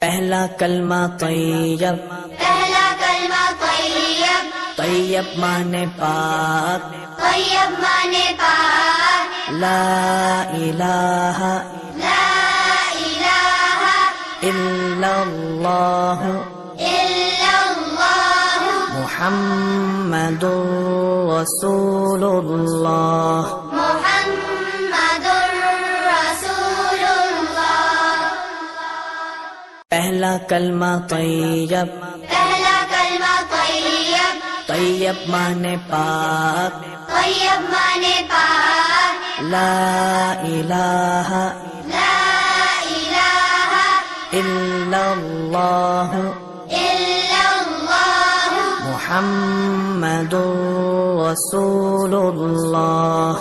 पहला कलमा तैयब, पहला कलमा तैयब, तैयब माने पाक, तैयब माने पाक, ला इलाहा ला इलाहा इल्लल्लाह इल्लल्लाह मुहम्मदुर रसूलुल्लाह। मुहम्मदुर रसूलुल्लाह। पहला कलमा तैयब, पहला कलमा तैयब, तैयब माने पाक, तैयब माने पाक, ला इलाहा ला इलाहा इल्लल्लाह इल्लल्लाह मुहम्मदुर रसूलुल्लाह।